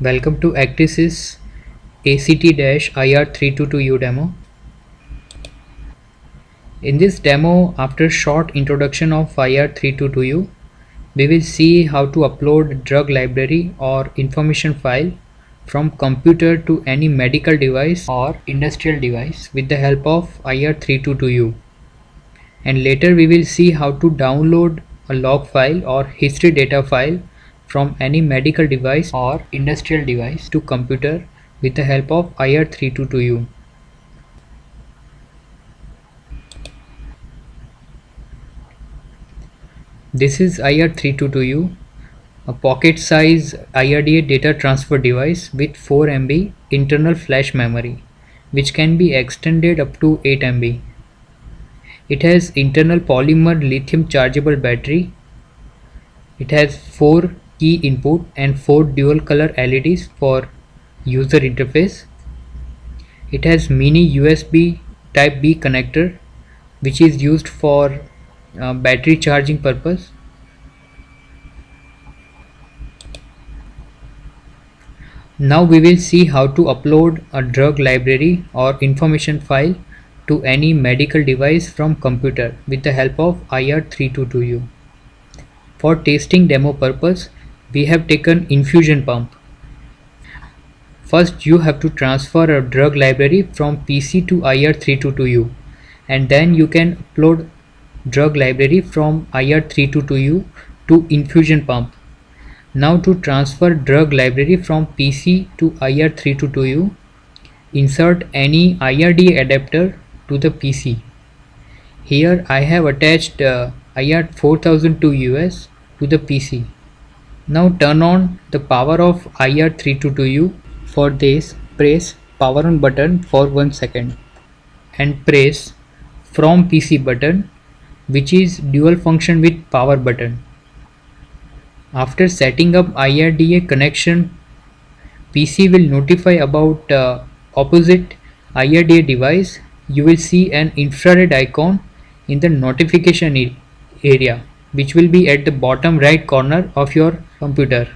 Welcome to Actisys ACT-IR322U demo. In this demo, after short introduction of IR322U, we will see how to upload drug library or information file from computer to any medical device or industrial device with the help of IR322U. And later we will see how to download a log file or history data file from any medical device or industrial device to computer with the help of IR322U. This is IR322U, a pocket-size IRDA data transfer device with 4 MB internal flash memory, which can be extended up to 8 MB. It has internal polymer lithium chargeable battery. It has 4 key input and 4 dual color LEDs for user interface. It has mini USB type B connector, which is used for battery charging purpose. Now we will see how to upload a drug library or information file to any medical device from computer with the help of IR322U. For testing demo purpose, we have taken infusion pump. First you have to transfer a drug library from PC to IR322U, and then you can upload drug library from IR322U to infusion pump. Now to transfer drug library from PC to IR322U, insert any IRDA adapter to the PC. Here I have attached IR4002US to the PC. Now turn on the power of IR322U. For this, press power on button for 1 second and press from PC button, which is dual function with power button. After setting up IRDA connection, PC will notify about opposite IRDA device. You will see an infrared icon in the notification area, which will be at the bottom right corner of your computer.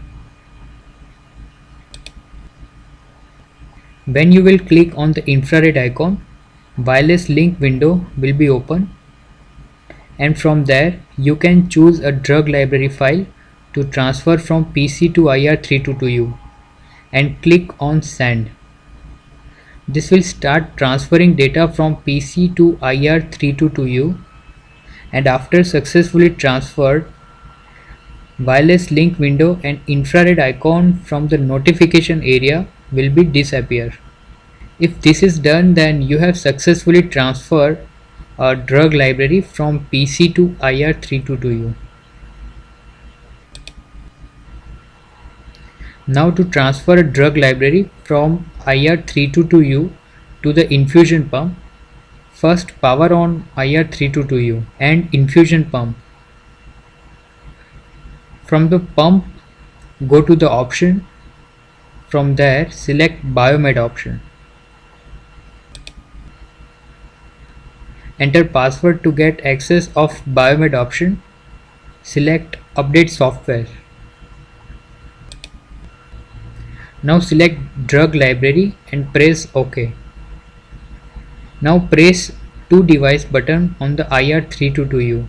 When you will click on the infrared icon, wireless link window will be open, and from there you can choose a drug library file to transfer from PC to IR322U and click on send. This will start transferring data from PC to IR322U, and after successfully transferred, wireless link window and infrared icon from the notification area will be disappear. If this is done, then you have successfully transferred a drug library from PC to IR322U. Now to transfer a drug library from IR322U to the infusion pump, first power on IR322U and infusion pump. From the pump, go to the option. From there, select Biomed option. Enter password to get access of Biomed option. Select Update Software. Now select drug library and press OK. Now press 2 device button on the IR322U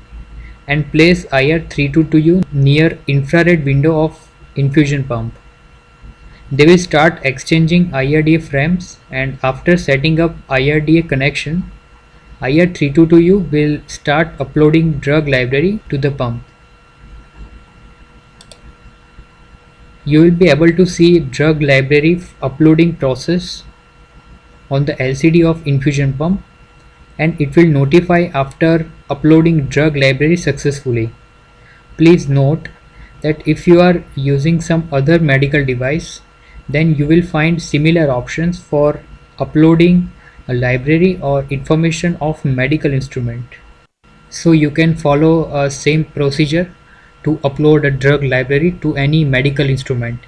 and place IR322U near infrared window of infusion pump. They will start exchanging IRDA frames, and after setting up IRDA connection, IR322U will start uploading drug library to the pump. You will be able to see drug library uploading process on the LCD of infusion pump, and it will notify after uploading drug library successfully. Please note that if you are using some other medical device, then you will find similar options for uploading a library or information of medical instrument. So you can follow a same procedure to upload a drug library to any medical instrument.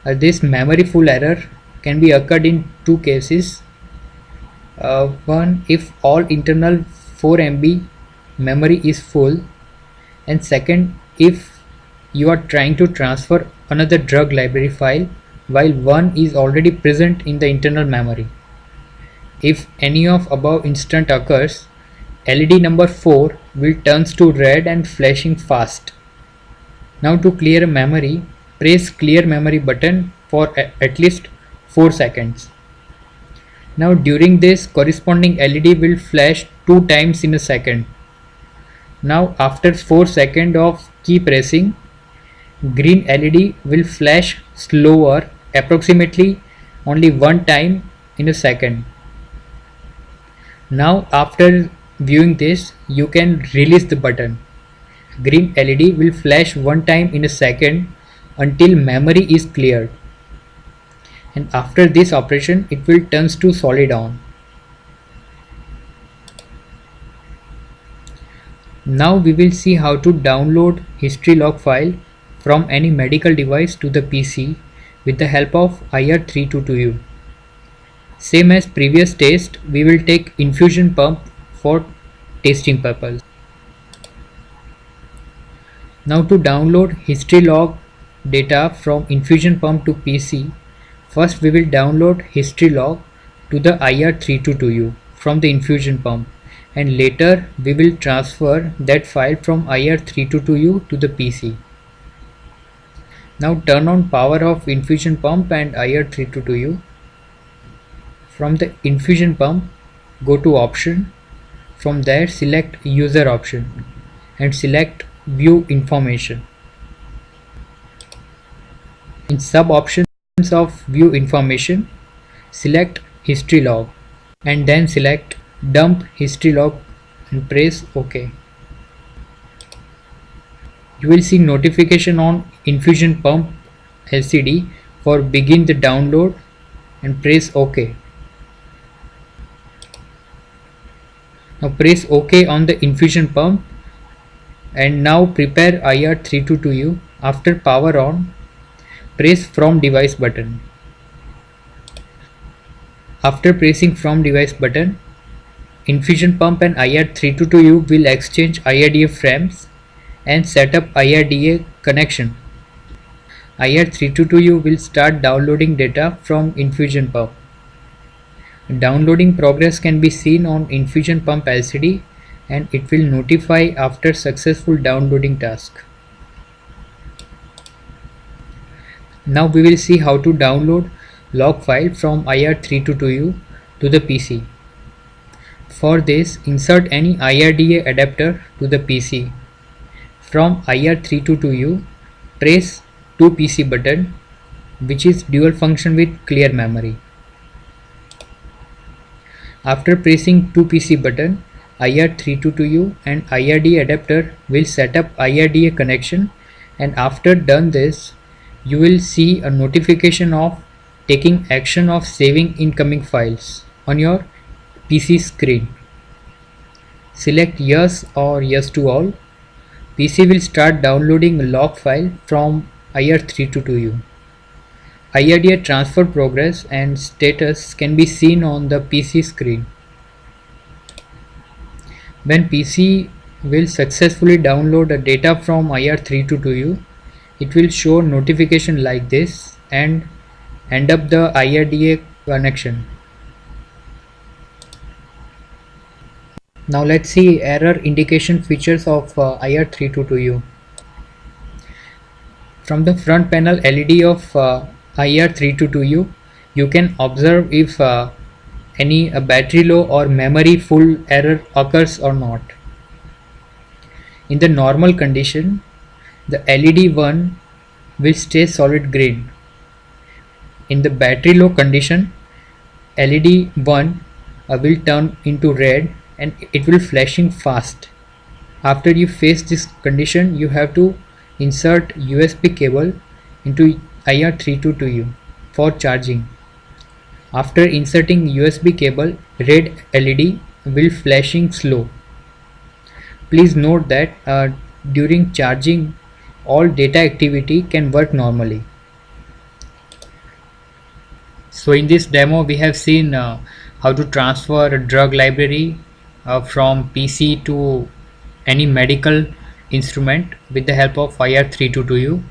This memory full error can be occurred in 2 cases. One, if all internal 4 MB memory is full, and second, if you are trying to transfer another drug library file while one is already present in the internal memory. If any of above instance occurs, LED number 4 will turns to red and flashing fast. Now to clear a memory, press clear memory button for at least 4 seconds. Now during this, corresponding LED will flash 2 times in a second. Now after 4 seconds of key pressing, green LED will flash slower, approximately only 1 time in a second. Now after viewing this, you can release the button. Green LED will flash 1 time in a second until memory is cleared, and after this operation it will turns to solid on. Now we will see how to download history log file from any medical device to the PC with the help of IR322U. Same as previous test, we will take infusion pump for testing purpose. Now to download history log data from infusion pump to PC, first we will download history log to the IR322U from the infusion pump, and later we will transfer that file from IR322U to the PC. Now turn on power of infusion pump and IR322U. From the infusion pump, go to option. From there select user option and select view information. In sub options of view information, select history log and then select dump history log and press OK. You will see notification on infusion pump LCD for begin the download and press OK. Now press OK on the infusion pump and now prepare IR322U. After power on, press from device button. After pressing from device button, infusion pump and IR322U will exchange IRDA frames and set up IRDA connection. IR322U will start downloading data from infusion pump. Downloading progress can be seen on infusion pump LCD and it will notify after successful downloading task. Now we will see how to download log file from IR322U to the PC. For this, insert any IRDA adapter to the PC. From IR322U, press to PC button, which is dual function with clear memory. After pressing to PC button, IR322U and IRDA adapter will set up IRDA connection, and after done this, you will see a notification of taking action of saving incoming files on your PC screen. Select yes or yes to all. PC will start downloading a log file from IR322U. IRDA transfer progress and status can be seen on the PC screen. When PC will successfully download the data from IR322U, it will show notification like this and end up the IRDA connection. Now let's see error indication features of IR322U. From the front panel LED of IR322U, you can observe if any battery low or memory full error occurs or not. In the normal condition, the LED 1 will stay solid green. In the battery low condition, LED 1 will turn into red and it will flashing fast. After you face this condition, you have to insert USB cable into IR322U for charging. After inserting USB cable, red LED will flashing slow. Please note that during charging, all data activity can work normally. So in this demo we have seen how to transfer a drug library from PC to any medical instrument with the help of IR322U,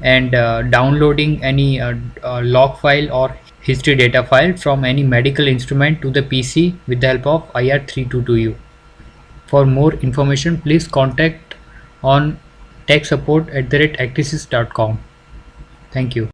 and downloading any log file or history data file from any medical instrument to the PC with the help of IR322U. For more information, please contact on techsupport@actisys.com. Thank you.